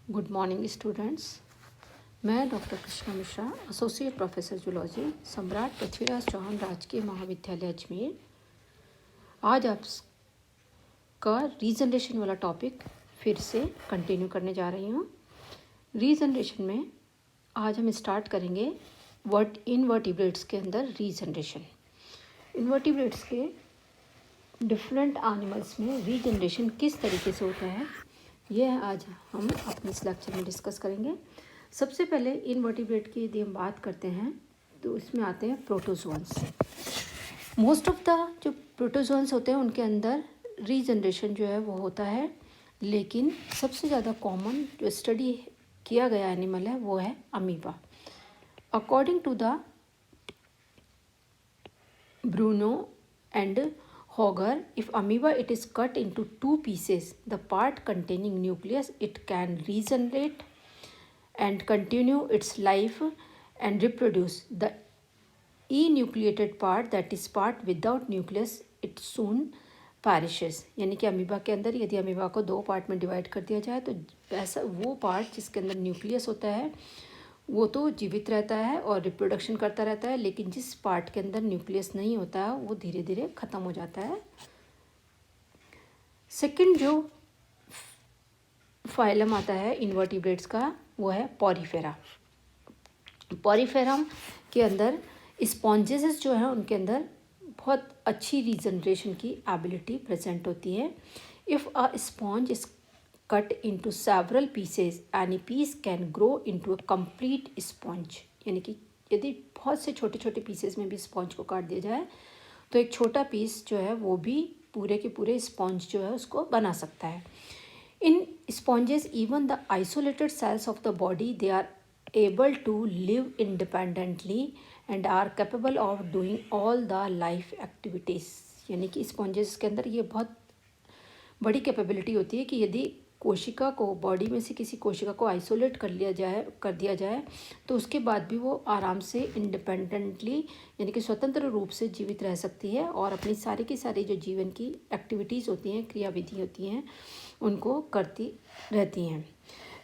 Good morning students. मैं doctor Krishna Mishra, associate professor zoology, Samrat Prithviraj Chauhan राजकीय महाविद्यालय अजमेर। आज आपका रीजनरेशन वाला टॉपिक फिर से कंटिन्यू करने जा रही हूँ। रीजनरेशन में आज हम स्टार्ट करेंगे इनवर्टिब्रेट्स के अंदर रीजनरेशन। इनवर्टिब्रेट्स के डिफरेंट एनिमल्स में रीजनरेशन किस तरीके से होता है, यह आज हम अपने इस लेक्चर में डिस्कस करेंगे। सबसे पहले इनवर्टिब्रेट की यदि हम बात करते हैं तो इसमें आते हैं प्रोटोजोन्स। मोस्ट ऑफ द जो प्रोटोजोन्स होते हैं उनके अंदर रीजनरेशन जो है वो होता है, लेकिन सबसे ज़्यादा कॉमन जो स्टडी किया गया एनिमल है वो है amoeba. According to the Bruno and Hogger, if amoeba it is cut into two pieces, the part containing nucleus it can regenerate and continue its life and reproduce. The enucleated part, that is part without nucleus, it soon perishes. यानी कि amoeba के अंदर यदि amoeba को दो part में divide कर दिया जाए तो ऐसा वो पार्ट जिसके अंदर न्यूक्लियस होता है वो तो जीवित रहता है और रिप्रोडक्शन करता रहता है, लेकिन जिस पार्ट के अंदर न्यूक्लियस नहीं होता है वो धीरे धीरे ख़त्म हो जाता है। सेकंड जो फाइलम आता है इनवर्टिब्रेट्स का वो है पॉरीफेरा। पॉरीफेरम के अंदर स्पॉन्जेस जो है उनके अंदर बहुत अच्छी रीजनरेशन की एबिलिटी प्रेजेंट होती है। If a sponge is cut into several pieces, any piece can grow into a complete sponge। यानी कि यदि बहुत से छोटे छोटे पीसेस में भी स्पॉन्ज को काट दिया जाए तो एक छोटा पीस जो है वो भी पूरे के पूरे स्पॉन्ज जो है उसको बना सकता है। In sponges even the isolated cells of the body they are able to live independently and are capable of doing all the life activities. यानी कि स्पॉन्जेस के अंदर ये बहुत बड़ी कैपेबिलिटी होती है कि यदि कोशिका को बॉडी में से किसी कोशिका को आइसोलेट कर दिया जाए तो उसके बाद भी वो आराम से इंडिपेंडेंटली यानी कि स्वतंत्र रूप से जीवित रह सकती है और अपनी सारी की सारी जो जीवन की एक्टिविटीज़ होती हैं, क्रियाविधि होती हैं, उनको करती रहती हैं।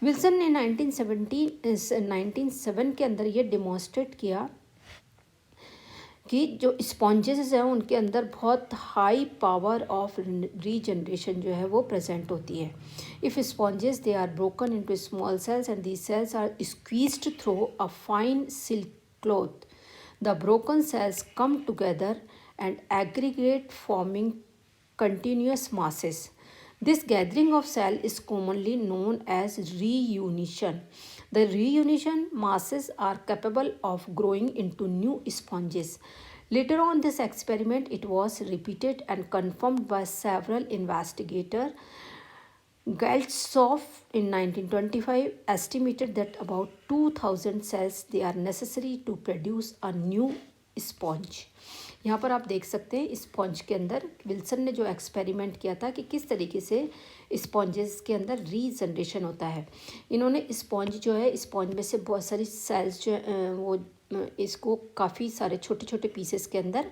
विल्सन ने 1907 के अंदर ये डिमॉन्स्ट्रेट किया कि जो स्पॉन्जेस हैं उनके अंदर बहुत हाई पावर ऑफ रीजनरेशन जो है वो प्रेजेंट होती है। If sponges they are broken into small cells and these cells are squeezed through a fine silk cloth, the broken cells come together and aggregate forming continuous masses. This gathering of cell is commonly known as reunition. The reunition masses are capable of growing into new sponges. Later on this experiment it was repeated and confirmed by several investigators. Galtzoff in 1925 estimated that about 2000 cells they are necessary to produce a new sponge. यहाँ पर आप देख सकते हैं sponge के अंदर Wilson ने जो एक्सपेरिमेंट किया था कि किस तरीके से स्पॉन्जेस के अंदर रीजनरेशन होता है। इन्होंने स्पॉन्ज जो है स्पॉन्ज में से बहुत सारी सेल्स जो वो इसको काफ़ी सारे छोटे छोटे पीसेस के अंदर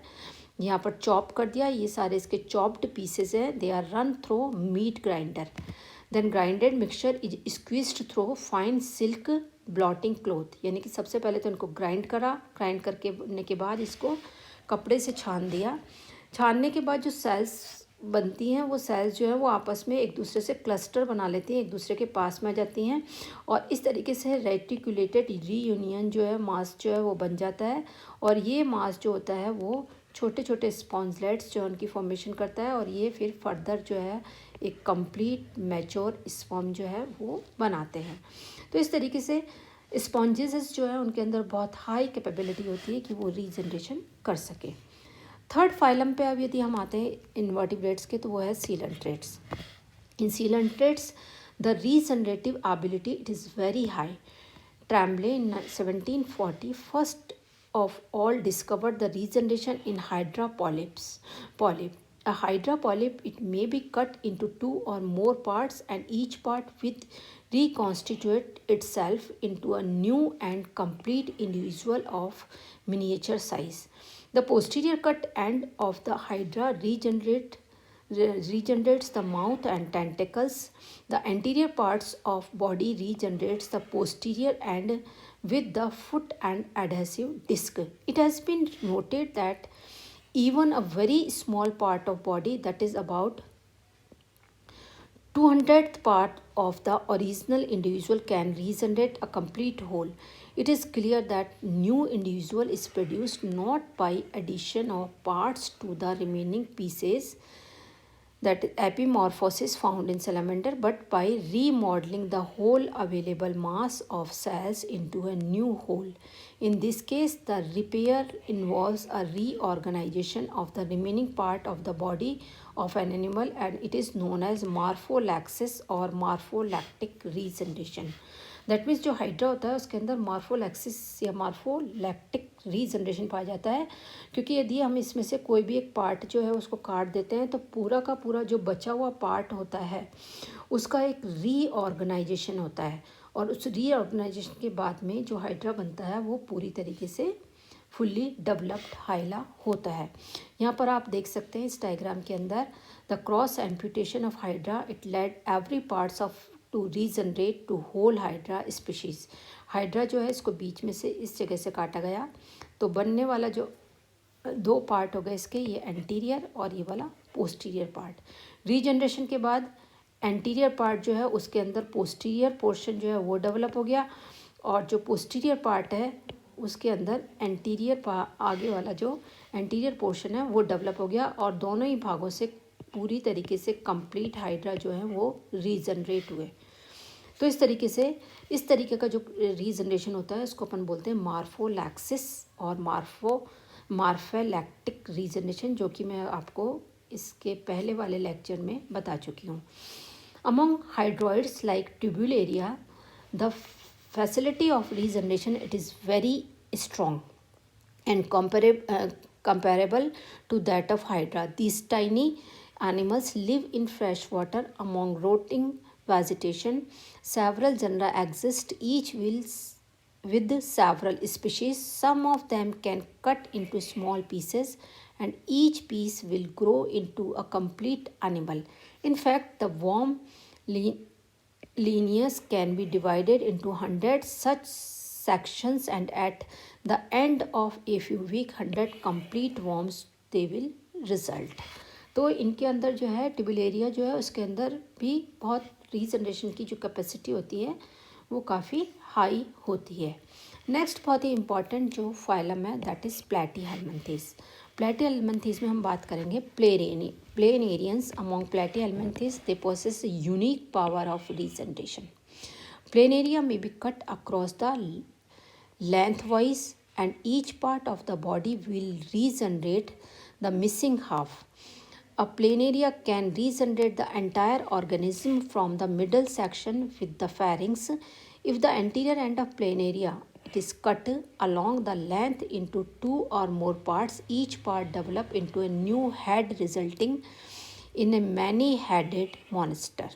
यहाँ पर चॉप कर दिया। ये सारे इसके चॉप्ड पीसेस हैं, they are run through meat grinder, then grinded mixture is squeezed through fine silk blotting cloth. यानी कि सबसे पहले तो इनको ग्राइंड करने के बाद इसको कपड़े से छान दिया। छानने के बाद जो सेल्स बनती हैं वो सेल्स जो है वो आपस में एक दूसरे से क्लस्टर बना लेती हैं, एक दूसरे के पास में आ जाती हैं और इस तरीके से रेटिकुलेटेड रीयूनियन जो है मास जो है वो बन जाता है। और ये मास जो होता है वो छोटे छोटे स्पॉन्जलेट्स जो उनकी फॉर्मेशन करता है और ये फिर फर्दर जो है एक कंप्लीट मैच्योर स्पर्म जो है वो बनाते हैं। तो इस तरीके से स्पॉन्जेस जो है उनके अंदर बहुत हाई कैपेबिलिटी होती है कि वो रीजनरेशन कर सके। थर्ड फाइलम पे अब यदि हम आते हैं इनवर्टिब्रेट्स के तो वो है coelenterates. In coelenterates the regenerative ability it is very high. Trembley in 1740 first of all discovered the regeneration in hydra polyp. A hydra polyp it may be cut into two or more parts and each part with reconstitute itself into a new and complete individual of miniature size. The posterior cut end of the hydra regenerate regenerates the mouth and tentacles. The anterior parts of body regenerates the posterior and with the foot and adhesive disc. It has been noted that even a very small part of body, that is about 200th part of the original individual, can regenerate a complete whole. It is clear that new individual is produced not by addition of parts to the remaining pieces, that epimorphosis found in salamander, but by remodeling the whole available mass of cells into a new whole. In this case, the repair involves a reorganization of the remaining part of the body of an animal, and it is known as morpholepsis or morpholactic regeneration. That means जो hydra होता है उसके अंदर मार्फोलैक्सिस या मार्फोलैक्टिक regeneration पाया जाता है, क्योंकि यदि हम इसमें से कोई भी एक पार्ट जो है उसको काट देते हैं तो पूरा का पूरा जो बचा हुआ पार्ट होता है उसका एक रीऑर्गेनाइजेशन होता है, और उस रीऑर्गेनाइजेशन के बाद में जो हाइड्रा बनता है वो पूरी तरीके से फुल्ली डेवलप्ड हाइला होता है। यहाँ पर आप देख सकते हैं इस डायग्राम के अंदर the cross amputation of hydra it led every parts of to regenerate to whole hydra species. Hydra जो है इसको बीच में से इस जगह से काटा गया तो बनने वाला जो दो पार्ट हो गए इसके, ये एंटीरियर और ये वाला पोस्टीरियर पार्ट। रीजनरेशन के बाद एंटीरियर पार्ट जो है उसके अंदर पोस्टीरियर पोर्शन जो है वो डेवलप हो गया, और जो पोस्टीरियर पार्ट है उसके अंदर एंटीरियर आगे वाला जो एंटीरियर पोर्शन है वो डेवलप हो गया, और दोनों ही भागों से पूरी तरीके से कंप्लीट हाइड्रा जो है वो रीजनरेट हुए। तो इस तरीके का जो रीजनरेशन होता है इसको अपन बोलते हैं मार्फोलैक्सिस और मार्फोलैक्टिक रीजनरेशन, जो कि मैं आपको इसके पहले वाले लेक्चर में बता चुकी हूँ। Among hydroids like tubularia the facility of regeneration it is very strong and comparable to that of hydra. These tiny animals live in fresh water among rotting vegetation. Several genera exist, each with several species. Some of them can cut into small pieces and each piece will grow into a complete animal. In fact, the worm lineage can be divided into 100 such sections, and at the end of a few weeks 100 complete worms they will result. तो इनके अंदर जो है ट्यूबुलेरिया जो है उसके अंदर भी बहुत रीजनरेशन की जो कैपेसिटी होती है वो काफ़ी हाई होती है। नेक्स्ट बहुत ही इंपॉर्टेंट जो फाइलम है दैट इज़ प्लेटीहेल्मिन्थेस। प्लेटीहेल्मिन्थेस में हम बात करेंगे planarians. Among platyhelminthes they possess a unique power of regeneration. Planaria may be cut across the lengthwise and each part of the body will regenerate the missing half. A planaria can regenerate the entire organism from the middle section with the pharynx. If the anterior end of planaria it is cut along the length into two or more parts, each part develop into a new head resulting in a many-headed monster.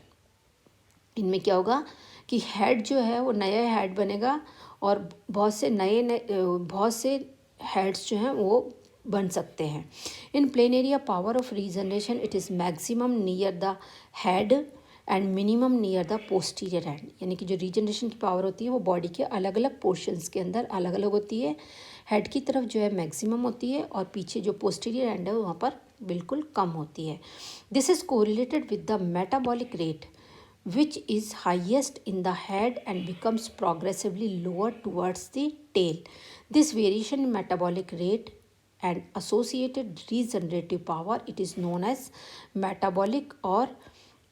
इनमें क्या होगा कि head जो है वो नया head बनेगा और बहुत से हेड्स जो हैं वो बन सकते हैं। In planaria power of regeneration it is maximum near the head and minimum near the posterior head, यानी कि जो रीजनरेशन की पावर होती है वो बॉडी के अलग अलग पोर्शंस के अंदर अलग अलग होती है। हेड की तरफ जो है मैक्सिमम होती है और पीछे जो पोस्टीरियर एंड है वहाँ पर बिल्कुल कम होती है। This is correlated with the metabolic rate which is highest in the head and becomes progressively lower towards the tail. This variation in metabolic rate and associated regenerative power it is known as metabolic or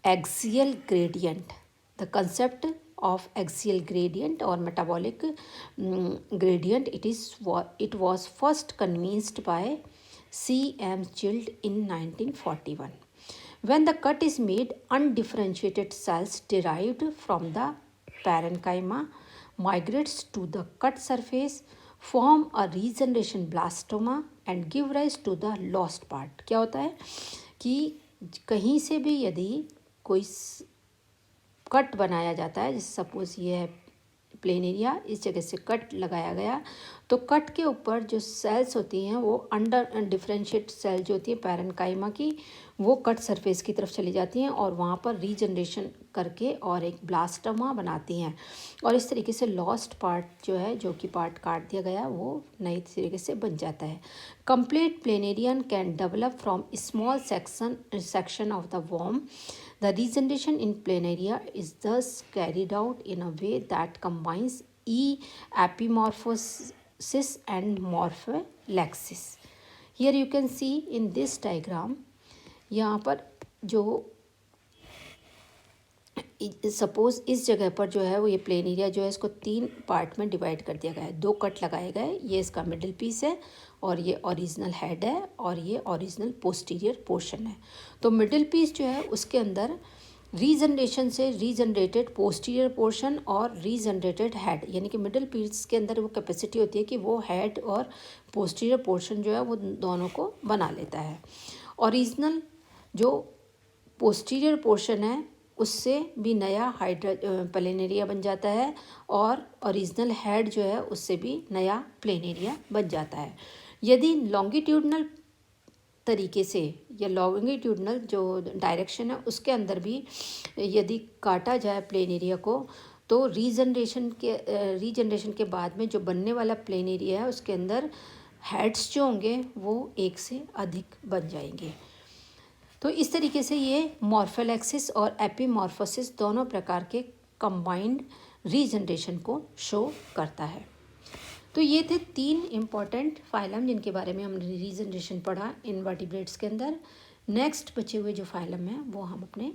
axial gradient. The concept of axial gradient or metabolic gradient it was first convinced by C.M. Childs in 1941. When the cut is made, undifferentiated cells derived from the parenchyma migrates to the cut surface, form a regeneration blastoma and give rise to the lost part. क्या होता है कि कहीं से भी यदि कोई cut बनाया जाता है, जैसे सपोज ये है प्लेनेरिया, इस जगह से कट लगाया गया तो कट के ऊपर जो सेल्स होती हैं वो अंडर डिफरेंशिएट सेल जो होती है पैरेन्काइमा की, वो कट सरफेस की तरफ चली जाती हैं और वहाँ पर रीजनरेशन करके और एक ब्लास्टोमा बनाती हैं। और इस तरीके से लॉस्ट पार्ट जो है, जो कि पार्ट काट दिया गया, वो नई तरीके से बन जाता है। Complete planarian can develop from small section of the worm. The regeneration in planaria is thus carried out in a way that combines epimorphosis and morpholexis. Here you can see in this diagram, यहाँ पर जो suppose इस जगह पर जो है वो ये प्लेन एरिया जो है इसको 3 पार्ट में डिवाइड कर दिया गया है, 2 कट लगाए गए, ये इसका मिडिल पीस है और ये ओरिजिनल हेड है और ये ओरिजिनल पोस्टीरियर पोर्शन है। तो मिडिल पीस जो है उसके अंदर रीजनरेशन से रीजनरेटेड पोस्टीरियर पोर्शन और रीजनरेटेड हेड, यानी कि मिडिल पीस के अंदर वो कैपेसिटी होती है कि वो हेड और पोस्टीरियर पोर्शन जो है वो दोनों को बना लेता है। ओरिजिनल जो पोस्टीरियर पोर्शन है उससे भी नया प्लेनेरिया बन जाता है और ओरिजिनल हेड जो है उससे भी नया प्लेनेरिया बन जाता है। यदि लॉन्गिट्यूडनल तरीके से या लॉन्गिट्यूडनल जो डायरेक्शन है उसके अंदर भी यदि काटा जाए प्लेनेरिया को, तो रीजनरेशन के बाद में जो बनने वाला प्लेनेरिया है उसके अंदर हेड्स जो होंगे वो 1 से अधिक बन जाएंगे। तो इस तरीके से ये मॉर्फोलेक्सिस और एपीमॉर्फोसिस दोनों प्रकार के कंबाइंड रीजनरेशन को शो करता है। तो ये थे 3 इम्पॉर्टेंट फाइलम जिनके बारे में हमने रीजनरेशन पढ़ा इनवर्टिब्रेट्स के अंदर। नेक्स्ट बचे हुए जो फाइलम हैं वो हम अपने